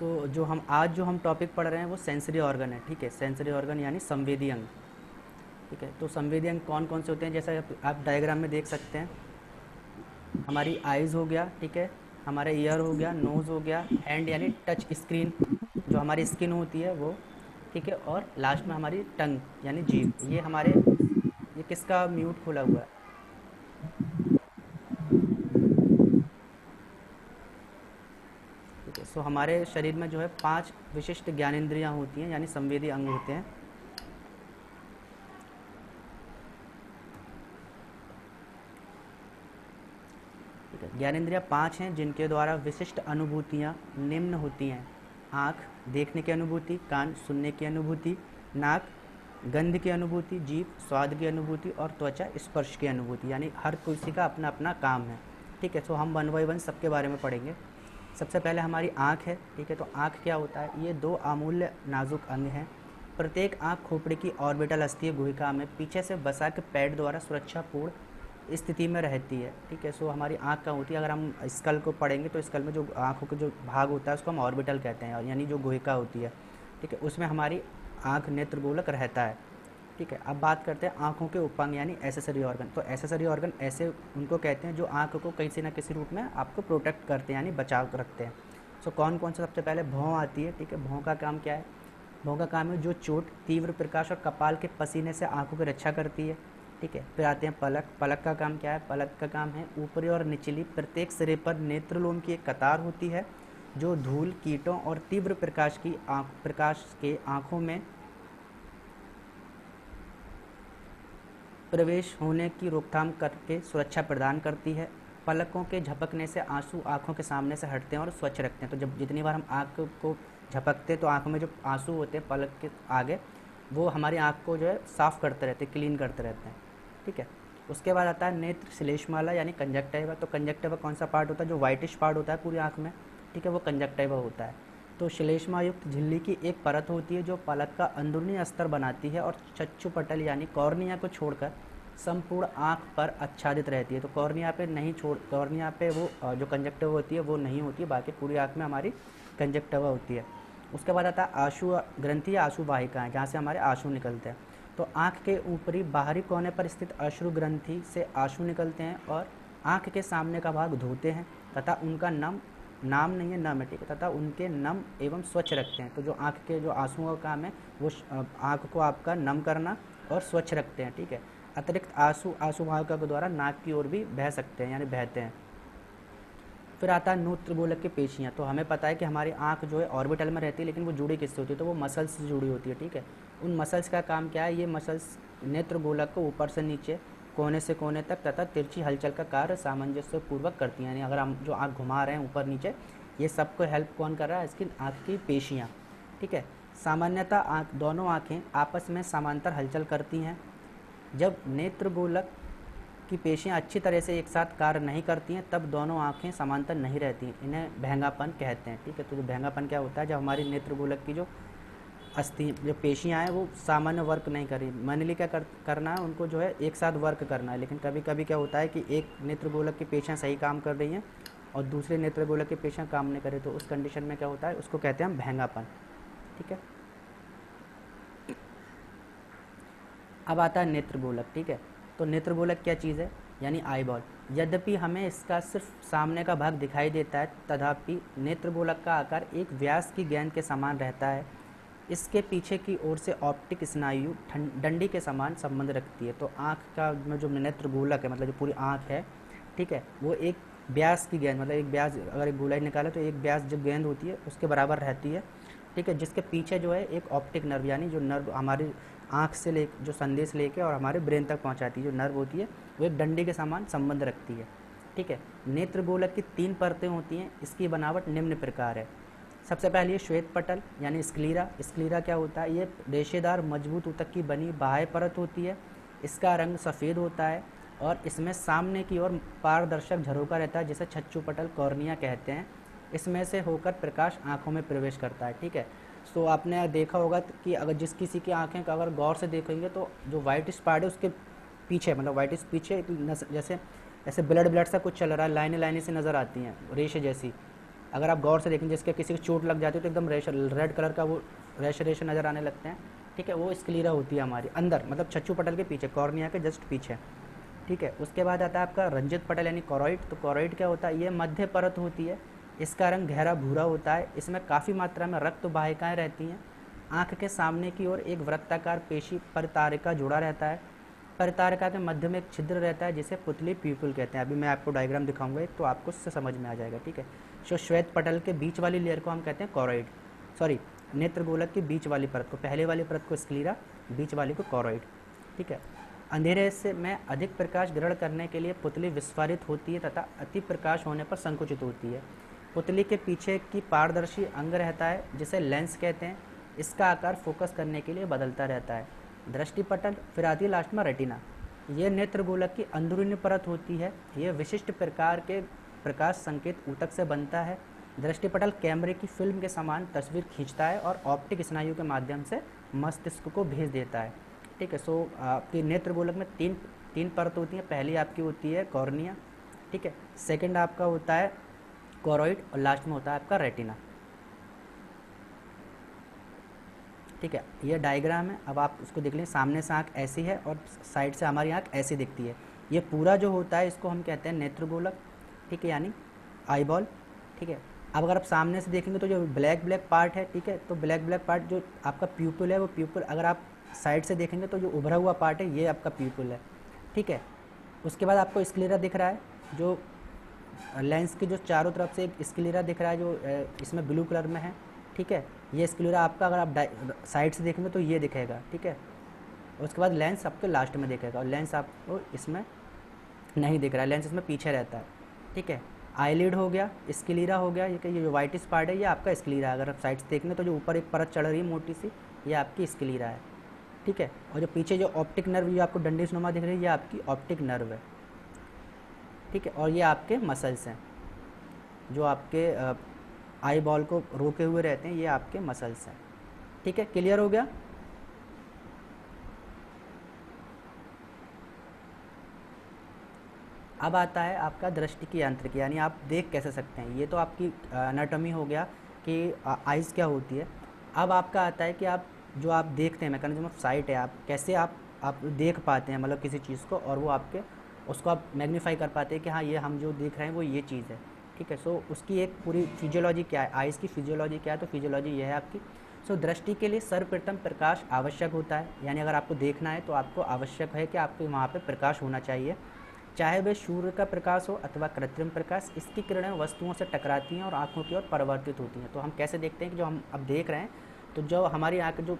जो हम टॉपिक पढ़ रहे हैं वो सेंसरी ऑर्गन है, ठीक है। सेंसरी ऑर्गन यानी संवेदी अंग, ठीक है। तो संवेदी अंग कौन कौन से होते हैं, जैसा आप डायग्राम में देख सकते हैं। हमारी आइज़ हो गया, ठीक है, हमारा ईयर हो गया, नोज़ हो गया, हैंड यानी टच स्क्रीन जो हमारी स्किन होती है वो, ठीक है, और लास्ट में हमारी टंग यानी जीभ। ये किसका म्यूट खुला हुआ है? ठीक है। सो हमारे शरीर में जो है 5 विशिष्ट ज्ञानेंद्रियाँ होती हैं यानी संवेदी अंग होते हैं। ठीक है। ज्ञानेंद्रियाँ 5 हैं जिनके द्वारा विशिष्ट अनुभूतियाँ निम्न होती हैं: आँख देखने की अनुभूति, कान सुनने की अनुभूति, नाक गंध की अनुभूति, जीभ स्वाद की अनुभूति और त्वचा स्पर्श की अनुभूति। यानी हर किसी का अपना अपना काम है, ठीक है। सो हम 1 बाय 1 सबके बारे में पढ़ेंगे। सबसे पहले हमारी आँख है, ठीक है। तो आँख क्या होता है? ये 2 अमूल्य नाजुक अंग हैं। प्रत्येक आँख खोपड़ी की ऑर्बिटल अस्थीय गुहिका में पीछे से वसा के पैड द्वारा सुरक्षापूर्ण स्थिति में रहती है, ठीक है। सो हमारी आँख क्या होती है? अगर हम स्कल को पढ़ेंगे तो स्कल में जो आँखों का जो भाग होता है उसको हम ऑर्बिटल कहते हैं, यानी जो गुहिका होती है, ठीक है। उसमें हमारी आँख नेत्रगोलक रहता है, ठीक है। अब बात करते हैं आँखों के उपांग यानी एसेसरी ऑर्गन। तो एसेसरी ऑर्गन ऐसे उनको कहते हैं जो आँख को किसी न किसी रूप में आपको प्रोटेक्ट करते हैं यानी बचाव रखते हैं। सो कौन कौन सा? सबसे पहले भौं आती है, ठीक है। भौं का काम क्या है? भौं का काम है जो चोट, तीव्र प्रकाश और कपाल के पसीने से आँखों की रक्षा करती है, ठीक है। फिर आते हैं पलक। पलक का काम क्या है? पलक का काम है ऊपरी और निचली प्रत्येक सिरे पर नेत्रलोम की एक कतार होती है जो धूल, कीटों और तीव्र प्रकाश के आँखों में प्रवेश होने की रोकथाम करके सुरक्षा प्रदान करती है। पलकों के झपकने से आंसू आँखों के सामने से हटते हैं और स्वच्छ रखते हैं। तो जब जितनी बार हम आँख को झपकते हैं तो आँखों में जो आंसू होते हैं पलक के आगे, वो हमारी आँख को जो है साफ़ करते रहते हैं, क्लीन करते रहते हैं, ठीक है। उसके बाद आता है नेत्र श्लेष्माला यानी कंजक्टिवा। तो कंजक्टिवा कौन सा पार्ट होता है? जो वाइटिश पार्ट होता है पूरी आँख में, ठीक है, वो कंजक्टिवा होता है। तो श्लेष्मा युक्त झिल्ली की एक परत होती है जो पलक का अंदरूनी अस्तर बनाती है और चक्षु पटल यानी कॉर्निया को छोड़कर संपूर्ण आँख पर आच्छादित रहती है। तो कॉर्निया पे नहीं छोड़, कॉर्निया पे वो जो कंजक्टिवा होती है वो नहीं होती है, बाकी पूरी आँख में हमारी कंजक्टिवा होती है। उसके बाद आता है आशु ग्रंथि या आशु वाहिकाएँ, जहाँ से हमारे आंसू निकलते हैं। तो आँख के ऊपरी बाहरी कोने पर स्थित अश्रु ग्रंथि से आंसू निकलते हैं और आँख के सामने का भाग धोते हैं तथा उनका नाम नहीं है, नम है, ठीक है, तथा उनके नम एवं स्वच्छ रखते हैं। तो जो आँख के जो आंसुओं का काम है वो आँख को आपका नम करना और स्वच्छ रखते हैं, ठीक है। अतिरिक्त आंसू वाहिका के द्वारा नाक की ओर भी बह सकते हैं यानी बहते हैं। फिर आता है नेत्रगोलक की पेशियाँ। तो हमें पता है कि हमारी आँख जो है ऑर्बिटल में रहती है, लेकिन वो जुड़ी किससे होती है? तो वो मसल्स से जुड़ी होती है, ठीक है। उन मसल्स का काम क्या है? ये मसल्स नेत्रगोलक को ऊपर से नीचे, कोने से कोने तक तथा तिरछी हलचल का कार्य सामंजस्य पूर्वक करती हैं। यानी अगर हम जो आँख घुमा रहे हैं ऊपर नीचे, ये सबको हेल्प कौन कर रहा है? इसकी आँख की पेशियाँ, ठीक है। सामान्यतः दोनों आँखें आपस में समांतर हलचल करती हैं। जब नेत्रगोलक की पेशियाँ अच्छी तरह से एक साथ कार्य नहीं करती हैं तब दोनों आँखें समांतर नहीं रहती, इन्हें भेंगापन कहते हैं, ठीक है। तो जो भेंगापन क्या होता है? जब हमारी नेत्रगोलक की जो जो पेशियाँ हैं वो सामान्य वर्क नहीं करी, मैनुअली क्या करना है उनको जो है एक साथ वर्क करना है। लेकिन कभी कभी क्या होता है कि एक नेत्रगोलक की पेशियाँ सही काम कर रही हैं और दूसरे नेत्रगोलक की पेशियाँ काम नहीं कर रही, तो उस कंडीशन में क्या होता है? उसको कहते हैं हम भेंगापन, ठीक है। अब आता है नेत्रगोलक, ठीक है। तो नेत्रगोलक क्या चीज़ है? यानी आई बॉल। यद्यपि हमें इसका सिर्फ सामने का भाग दिखाई देता है, तथापि नेत्रगोलक का आकार एक व्यास की गेंद के समान रहता है। इसके पीछे की ओर से ऑप्टिक स्नायु डंडी के समान संबंध रखती है। तो आँख का में जो नेत्रगोलक है, मतलब जो पूरी आँख है, ठीक है, वो एक व्यास की गेंद, मतलब एक व्यास, अगर एक गोलाई निकाले तो एक व्यास जो गेंद होती है उसके बराबर रहती है, ठीक है। जिसके पीछे जो है एक ऑप्टिक नर्व यानी जो नर्व हमारी आँख से ले जो संदेश लेके और हमारे ब्रेन तक पहुँचाती है, जो नर्व होती है वो एक डंडी के समान संबंध रखती है, ठीक है। नेत्रगोलक की 3 परतें होती हैं। इसकी बनावट निम्न प्रकार है। सबसे पहले श्वेत पटल यानी स्क्लीरा। स्क्लीरा क्या होता है? ये रेशेदार मजबूत ऊतक की बनी बाह्य परत होती है। इसका रंग सफ़ेद होता है और इसमें सामने की ओर पारदर्शक झरोका रहता है जिसे चक्षु पटल कॉर्निया कहते हैं। इसमें से होकर प्रकाश आँखों में प्रवेश करता है, ठीक है। सो आपने देखा होगा कि अगर जिस किसी की आँखें का अगर गौर से देखेंगे तो जो वाइटिश पार्ट है उसके पीछे, मतलब वाइटिश पीछे जैसे ऐसे ब्लड सा कुछ चल रहा है, लाइनें लाइनें से नज़र आती हैं, रेशे जैसी, अगर आप गौर से देखें, जिसके किसी को चोट लग जाती है तो एकदम रेड कलर का वो रेशरेशन नज़र आने लगते हैं, ठीक है, वो स्क्लीरा होती है हमारी अंदर, मतलब चक्षु पटल के पीछे, कॉर्निया के जस्ट पीछे, ठीक है। उसके बाद आता है आपका रंजित पटल यानी कॉरॉइड। तो कॉरॉइड क्या होता है, ये मध्य परत होती है, इसका रंग गहरा भूरा होता है, इसमें काफ़ी मात्रा में रक्त वाहिकाएँ रहती हैं। आँख के सामने की ओर एक वृत्ताकार पेशी परितारिका जुड़ा रहता है, परितारिका के मध्य में एक छिद्र रहता है जिसे पुतली प्यूपिल कहते हैं। अभी मैं आपको डायग्राम दिखाऊंगा तो आपको उससे समझ में आ जाएगा, ठीक है। जो श्वेत पटल के बीच वाली लेयर को हम कहते हैं कॉरॉइड, सॉरी नेत्र गोलक की बीच वाली परत को, पहले वाली परत को स्क्लीरा, बीच वाली को कॉरॉइड, ठीक है। अंधेरे से में अधिक प्रकाश ग्रहण करने के लिए पुतली विस्फारित होती है तथा अति प्रकाश होने पर संकुचित होती है। पुतली के पीछे की पारदर्शी अंग रहता है जिसे लेंस कहते हैं, इसका आकार फोकस करने के लिए बदलता रहता है। दृष्टिपटल, फिर आती है लास्ट में रेटिना। ये नेत्र गोलक की अंदरूनी परत होती है, ये विशिष्ट प्रकार के प्रकाश संकेत ऊतक से बनता है। दृष्टिपटल कैमरे की फिल्म के समान तस्वीर खींचता है और ऑप्टिक स्नायु के माध्यम से मस्तिष्क को भेज देता है, ठीक है। सो आपकी नेत्र गोलक में तीन परत होती हैं। पहली आपकी होती है कॉर्निया, ठीक है, सेकंड आपका होता है कॉरॉइड और लास्ट में होता है आपका रेटिना, ठीक है। ये डायग्राम है, अब आप उसको देख लें, सामने से आँख ऐसी है और साइड से हमारी आँख ऐसी दिखती है। ये पूरा जो होता है इसको हम कहते हैं नेत्र गोलक, ठीक है, यानी आई बॉल, ठीक है। अब अगर आप सामने से देखेंगे तो जो ब्लैक पार्ट है, ठीक है, तो ब्लैक पार्ट जो आपका प्यूपिल है, वो प्यूपिल, अगर आप साइड से देखेंगे तो जो उभरा हुआ पार्ट है ये आपका प्यूपिल है, ठीक है। उसके बाद आपको स्क्लेरा दिख रहा है, जो लेंस के जो चारों तरफ से एक स्क्लेरा दिख रहा है जो इसमें ब्लू कलर में है, ठीक है। ये स्क्लेरा आपका अगर आप साइड से देखेंगे तो ये दिखेगा, ठीक है। उसके बाद लेंस आपके लास्ट में दिखेगा और लेंस आपको इसमें नहीं दिख रहा है, लेंस इसमें पीछे रहता है, ठीक है। आईलिड हो गया, स्क्लेरा हो गया, ये जो वाइटिस पार्ट है ये आपका स्क्लेरा है। अगर आप साइड से देखेंगे तो जो ऊपर एक परत चढ़ रही है मोटी सी, ये आपकी स्क्लेरा है, ठीक है। और जो पीछे जो ऑप्टिक नर्व ये आपको डंडिस नुमा दिख रही है, ये आपकी ऑप्टिक नर्व है, ठीक है। और ये आपके मसल्स हैं जो आपके आई बॉल को रोके हुए रहते हैं, ये आपके मसल्स हैं, ठीक है। क्लियर हो गया। अब आता है आपका दृष्टि की यांत्रिकी, यानी आप देख कैसे सकते हैं। ये तो आपकी एनाटॉमी हो गया कि आइज़ क्या होती है। अब आपका आता है कि आप जो आप देखते हैं, मैकेनिज्म ऑफ साइट है, आप कैसे आप देख पाते हैं, मतलब किसी चीज़ को, और वो आपके उसको आप मैग्नीफाई कर पाते हैं कि हाँ ये हम जो देख रहे हैं वो ये चीज़ है, ठीक है। सो उसकी एक पूरी फिजियोलॉजी क्या है, आइज़ की फिजियोलॉजी क्या है, तो फिजियोलॉजी ये है आपकी। सो दृष्टि के लिए सर्वप्रथम प्रकाश आवश्यक होता है, यानी अगर आपको देखना है तो आपको आवश्यक है कि आपको वहाँ पे प्रकाश होना चाहिए, चाहे वह सूर्य का प्रकाश हो अथवा कृत्रिम प्रकाश। इसकी किरणें वस्तुओं से टकराती हैं और आँखों की ओर परावर्तित होती हैं। तो हम कैसे देखते हैं कि जो हम अब देख रहे हैं, तो जो हमारी आँख जो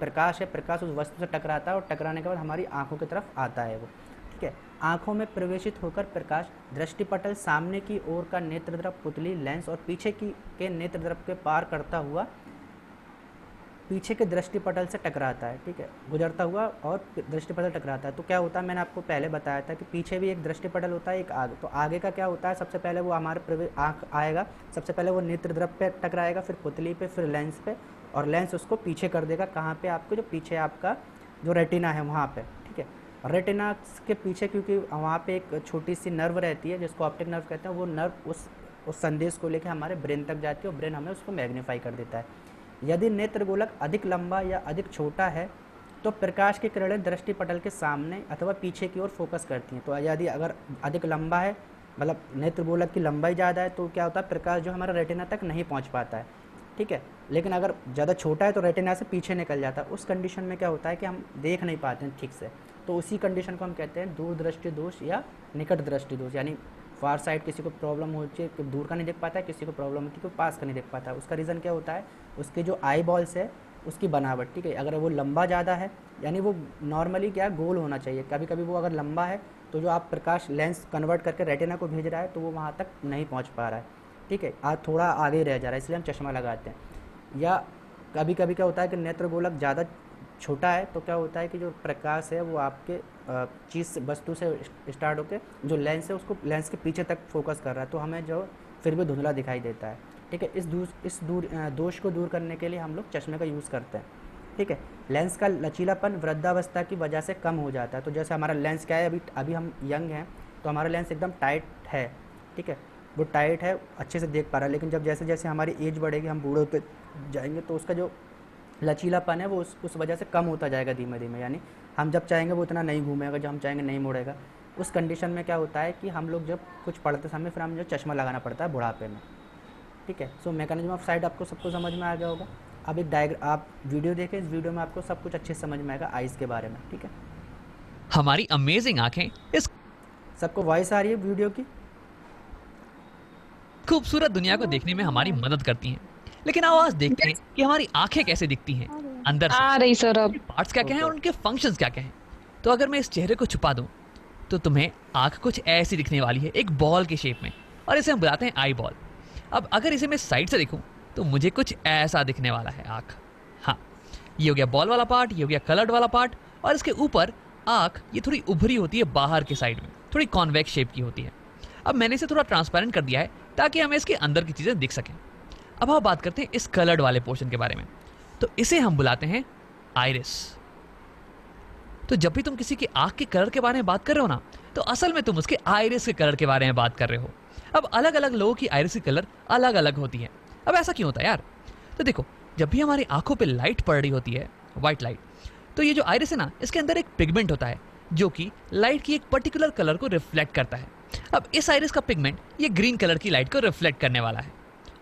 प्रकाश है, प्रकाश उस वस्तु से टकराता है और टकराने के बाद हमारी आँखों की तरफ आता है वो, ठीक है। आँखों में प्रवेशित होकर प्रकाश दृष्टिपटल, सामने की ओर का नेत्रद्रव, पुतली, लेंस और पीछे के नेत्रद्रव के पार करता हुआ पीछे के दृष्टिपटल से टकराता है, ठीक है, गुजरता हुआ और दृष्टिपटल टकराता है। तो क्या होता है, मैंने आपको पहले बताया था कि पीछे भी एक दृष्टिपटल होता है, एक आगे। तो आगे का क्या होता है, सबसे पहले वो हमारे आँख आएगा, सबसे पहले वो नेत्रद्रव पे टकराएगा, फिर पुतली पे, फिर लेंस पे, और लेंस उसको पीछे कर देगा। कहाँ पे, आपको जो पीछे आपका जो रेटिना है वहाँ पे, ठीक है। रेटिना के पीछे क्योंकि वहाँ पे एक छोटी सी नर्व रहती है जिसको ऑप्टिक नर्व कहते हैं, वो नर्व उस संदेश को लेकर हमारे ब्रेन तक जाती है और ब्रेन हमें उसको मैग्नीफाई कर देता है। यदि नेत्र गोलक अधिक लंबा या अधिक छोटा है तो प्रकाश की किरणें दृष्टिपटल के सामने अथवा पीछे की ओर फोकस करती हैं। तो यदि अगर अधिक लंबा है, मतलब नेत्र गोलक की लंबाई ज़्यादा है, तो क्या होता है, प्रकाश जो हमारा रेटिना तक नहीं पहुंच पाता है, ठीक है। लेकिन अगर ज़्यादा छोटा है तो रेटिना से पीछे निकल जाता है। उस कंडीशन में क्या होता है कि हम देख नहीं पाते हैं ठीक से। तो उसी कंडीशन को हम कहते हैं दूरदृष्टि दोष या निकट दृष्टि दोष, यानी फार साइड किसी को प्रॉब्लम होती है कि दूर का नहीं देख पाता है, किसी को प्रॉब्लम होती है कि पास का नहीं देख पाता है। उसका रीज़न क्या होता है, उसके जो आई बॉल्स है उसकी बनावट, ठीक है। अगर वो लंबा ज़्यादा है, यानी वो नॉर्मली क्या गोल होना चाहिए, कभी कभी वो अगर लंबा है तो जो आप प्रकाश लेंस कन्वर्ट करके रेटिना को भेज रहा है तो वो वहाँ तक नहीं पहुँच पा रहा है, ठीक है, आज थोड़ा आगे रह जा रहा है, इसलिए हम चश्मा लगाते हैं। या कभी कभी क्या होता है कि नेत्र गोलक ज़्यादा छोटा है तो क्या होता है कि जो प्रकाश है वो आपके चीज़ वस्तु से स्टार्ट होकर जो लेंस है उसको लेंस के पीछे तक फोकस कर रहा है, तो हमें जो फिर भी धुंधला दिखाई देता है, ठीक है। इस दोष को दूर करने के लिए हम लोग चश्मे का यूज़ करते हैं, ठीक है। लेंस का लचीलापन वृद्धावस्था की वजह से कम हो जाता है। तो जैसे हमारा लेंस क्या है, अभी हम यंग हैं तो हमारा लेंस एकदम टाइट है, ठीक है। वो टाइट है, अच्छे से देख पा रहा है, लेकिन जब जैसे जैसे हमारी एज बढ़ेगी, हम बूढ़े होते जाएंगे, तो उसका जो लचीलापन है वो उस वजह से कम होता जाएगा धीमे धीमे। यानी हम जब चाहेंगे वो उतना नहीं घूमेगा, जब हम चाहेंगे नहीं मुड़ेगा। उस कंडीशन में क्या होता है कि हम लोग जब कुछ पढ़ते समय फिर हम जो चश्मा लगाना पड़ता है बुढ़ापे में। ठीक है, सो मैकेनिज्म ऑफ साइट आपको सबको समझ में आ गया होगा। अब एक आप वीडियो देखें, इस वीडियो में आपको सब कुछ अच्छे से समझ में आएगा आइज़ के बारे में। ठीक है, हमारी अमेजिंग आंखें इस सबको वॉइस आ रही है वीडियो की? खूबसूरत दुनिया को देखने में हमारी मदद करती हैं। लेकिन आओ आज देखते हैं कि हमारी आंखें कैसे दिखती हैं अंदर से। आ रही सर अब। पार्ट्स क्या क्या हैं और उनके फंक्शंस क्या क्या हैं। तो अगर मैं इस चेहरे को छुपा दूं तो तुम्हें आंख कुछ ऐसी दिखने वाली है, एक बॉल के शेप में, और इसे हम बुलाते हैं आई बॉल। अब अगर इसे मैं साइड से देखूं तो मुझे कुछ ऐसा दिखने वाला है आंख। हाँ, ये हो गया बॉल वाला पार्ट, ये हो गया कलर्ड वाला पार्ट, और इसके ऊपर आंख ये थोड़ी उभरी होती है बाहर के साइड में, थोड़ी कॉन्वेक्स शेप की होती है। अब मैंने इसे थोड़ा ट्रांसपेरेंट कर दिया है ताकि हमें इसके अंदर की चीजें दिख सकें। अब हम बात करते हैं इस कलर्ड वाले पोर्शन के बारे में। तो इसे हम बुलाते हैं आइरिस। तो जब भी तुम किसी की आंख के कलर के बारे में बात कर रहे हो ना, तो असल में तुम उसके आइरिस के कलर के बारे में बात कर रहे हो। अब अलग अलग लोगों की आइरिस की कलर अलग अलग होती है। अब ऐसा क्यों होता है यार? तो देखो, जब भी हमारी आंखों पे लाइट पड़ रही होती है, व्हाइट लाइट, तो ये जो आइरिस है ना, इसके अंदर एक पिगमेंट होता है जो कि लाइट की एक पर्टिकुलर कलर को रिफ्लेक्ट करता है। अब इस आइरिस का पिगमेंट ये ग्रीन कलर की लाइट को रिफ्लेक्ट करने वाला है,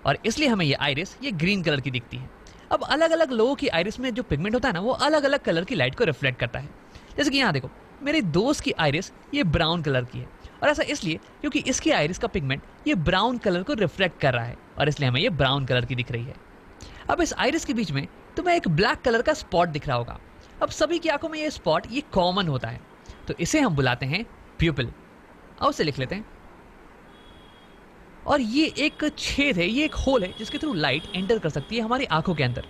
और इसलिए हमें ये आइरिस ये ग्रीन कलर की दिखती है। अब अलग अलग लोगों की आइरिस में जो पिगमेंट होता है ना, वो अलग अलग कलर की लाइट को रिफ्लेक्ट करता है। जैसे कि यहाँ देखो, मेरे दोस्त की आइरिस ये ब्राउन कलर की है, और ऐसा इसलिए क्योंकि इसकी आइरिस का पिगमेंट ये ब्राउन कलर को रिफ्लेक्ट कर रहा है, और इसलिए हमें ये ब्राउन कलर की दिख रही है। अब इस आइरिस के बीच में तुम्हें एक ब्लैक कलर का स्पॉट दिख रहा होगा। अब सभी की आंखों में ये स्पॉट ये कॉमन होता है, तो इसे हम बुलाते हैं प्यूपिल। आओ उसे लिख लेते हैं। और ये एक छेद है, ये एक होल है जिसके थ्रू लाइट एंटर कर सकती है हमारी आंखों के अंदर।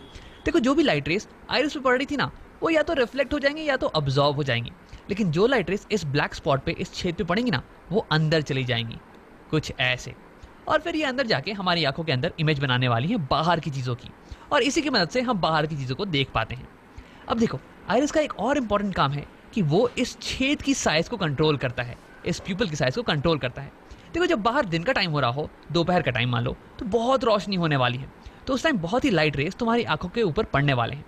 देखो, जो भी लाइट रेस आइरिस पे पड़ रही थी ना, वो या तो रिफ्लेक्ट हो जाएंगी या तो अब्जॉर्ब हो जाएंगी, लेकिन जो लाइट रेस इस ब्लैक स्पॉट पे, इस छेद पे पड़ेंगी ना, वो अंदर चली जाएंगी कुछ ऐसे, और फिर ये अंदर जाके हमारी आंखों के अंदर इमेज बनाने वाली है बाहर की चीज़ों की, और इसी की मदद से हम बाहर की चीज़ों को देख पाते हैं। अब देखो, आइरिस का एक और इम्पॉर्टेंट काम है कि वो इस छेद की साइज को कंट्रोल करता है, इस प्यूपिल की साइज को कंट्रोल करता है। देखो, जब बाहर दिन का टाइम हो रहा हो, दोपहर का टाइम मान लो, तो बहुत रोशनी होने वाली है, तो उस टाइम बहुत ही लाइट रेस तुम्हारी आंखों के ऊपर पड़ने वाले हैं।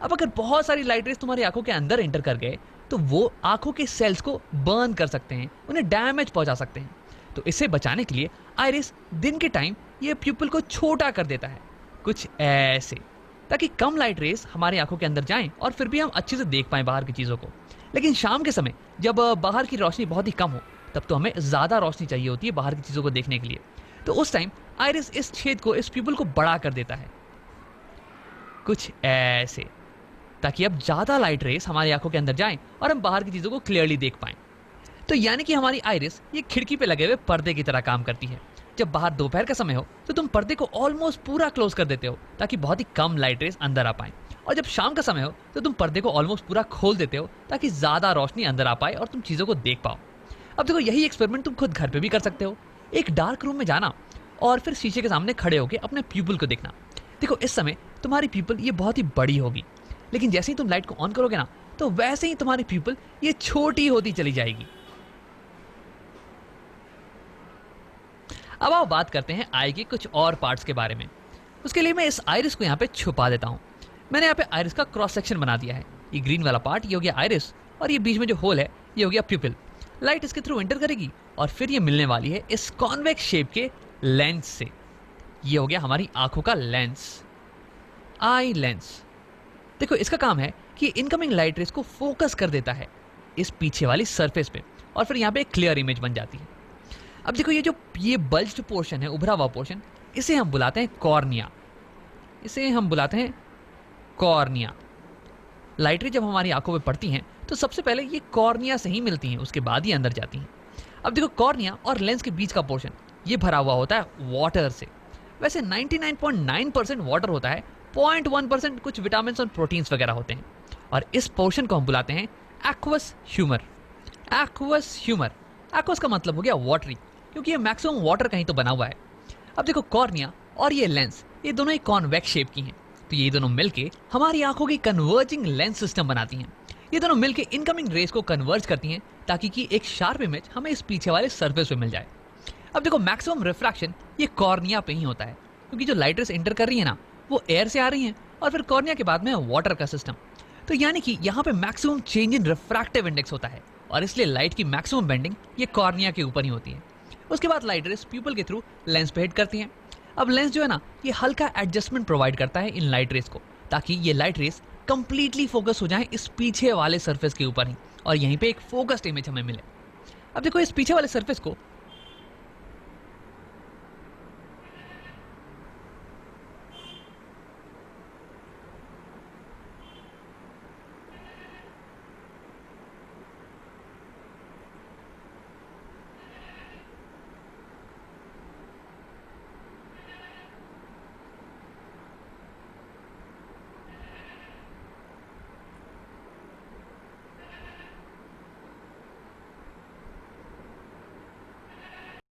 अब अगर बहुत सारी लाइट रेस तुम्हारी आंखों के अंदर एंटर कर गए, तो वो आंखों के सेल्स को बर्न कर सकते हैं, उन्हें डैमेज पहुंचा सकते हैं। तो इससे बचाने के लिए आइरिस दिन के टाइम ये प्यूपिल को छोटा कर देता है, कुछ ऐसे, ताकि कम लाइट रेस हमारी आंखों के अंदर जाएं और फिर भी हम अच्छे से देख पाएं बाहर की चीज़ों को। लेकिन शाम के समय जब बाहर की रोशनी बहुत ही कम हो, तब तो हमें ज़्यादा रोशनी चाहिए होती है बाहर की चीज़ों को देखने के लिए। तो उस टाइम आइरिस इस छेद को, इस प्यूपिल को बड़ा कर देता है, कुछ ऐसे, ताकि अब ज़्यादा लाइट रेस हमारी आंखों के अंदर जाएं और हम बाहर की चीज़ों को क्लियरली देख पाएं। तो यानी कि हमारी आइरिस ये खिड़की पे लगे हुए पर्दे की तरह काम करती है। जब बाहर दोपहर का समय हो तो तुम पर्दे को ऑलमोस्ट पूरा क्लोज कर देते हो ताकि बहुत ही कम लाइट रेस अंदर आ पाए, और जब शाम का समय हो तो तुम पर्दे को ऑलमोस्ट पूरा खोल देते हो ताकि ज़्यादा रोशनी अंदर आ पाए और तुम चीज़ों को देख पाओ। अब देखो, यही एक्सपेरिमेंट तुम खुद घर पे भी कर सकते हो। एक डार्क रूम में जाना और फिर शीशे के सामने खड़े होकर अपने प्यूपिल को देखना। देखो, इस समय तुम्हारी प्यूपिल ये बहुत ही बड़ी होगी, लेकिन जैसे ही तुम लाइट को ऑन करोगे ना, तो वैसे ही तुम्हारी प्यूपिल ये छोटी होती चली जाएगी। अब आओ बात करते हैं आई के कुछ और पार्ट्स के बारे में। उसके लिए मैं इस आइरिस को यहाँ पे छुपा देता हूँ। मैंने यहाँ पे आइरिस का क्रॉस सेक्शन बना दिया है। ये ग्रीन वाला पार्ट ये हो गया आइरिस, और ये बीच में जो होल है ये हो गया प्यूपिल। लाइट इसके थ्रू एंटर करेगी और फिर ये मिलने वाली है इस कॉन्वेक्स शेप के लेंस से। ये हो गया हमारी आंखों का लेंस, आई लेंस। देखो, इसका काम है कि इनकमिंग लाइट रेस को फोकस कर देता है इस पीछे वाली सरफेस पे, और फिर यहाँ पे एक क्लियर इमेज बन जाती है। अब देखो, ये बल्ज्ड पोर्शन है, उभरा हुआ पोर्शन, इसे हम बुलाते हैं कॉर्निया। इसे हम बुलाते हैं कॉर्निया। लाइट रे जब हमारी आंखों पे पड़ती हैं तो सबसे पहले ये कॉर्निया से ही मिलती हैं, उसके बाद ही अंदर जाती हैं। अब देखो, कॉर्निया और लेंस के बीच का पोर्शन ये भरा हुआ होता है वाटर से। वैसे 99.9% वाटर होता है, 0.1% कुछ विटामिन और प्रोटीन्स वगैरह होते हैं, और इस पोर्शन को हम बुलाते हैं aqueous humour. Aqueous humour, aqueous का मतलब हो गया वाटरी, क्योंकि ये मैक्सिमम वाटर का ही तो बना हुआ है। अब देखो, कॉर्निया और ये लेंस ये दोनों ही कॉन्वेक्स शेप की हैं, तो ये दोनों मिलके हमारी आंखों की कन्वर्जिंग लेंस सिस्टम बनाती हैं। ये दोनों मिलके इनकमिंग रेस को कन्वर्ज करती हैं ताकि कि एक शार्प इमेज हमें इस पीछे वाले सरफेस पे मिल जाए। अब देखो मैक्सिमम रिफ्रैक्शन ये कॉर्निया पे ही होता है, क्योंकि जो लाइट रेस एंटर कर रही है ना वो एयर से आ रही हैं और फिर कॉर्निया के बाद में वाटर का सिस्टम। तो यानी कि यहाँ पे maximum change in refractive index होता है और इसलिए लाइट की मैक्सिमम बेंडिंग ये कॉर्निया के ऊपर ही होती है। उसके बाद लाइट रेस प्यूपल के थ्रू लेंस पे हिट करती हैं। अब लेंस जो है ना ये हल्का एडजस्टमेंट प्रोवाइड करता है इन लाइट रेस को, ताकि ये लाइट रेस कंप्लीटली फोकस हो जाए इस पीछे वाले सरफेस के ऊपर ही और यहीं पे एक फोकस्ड इमेज हमें मिले। अब देखो इस पीछे वाले सरफेस को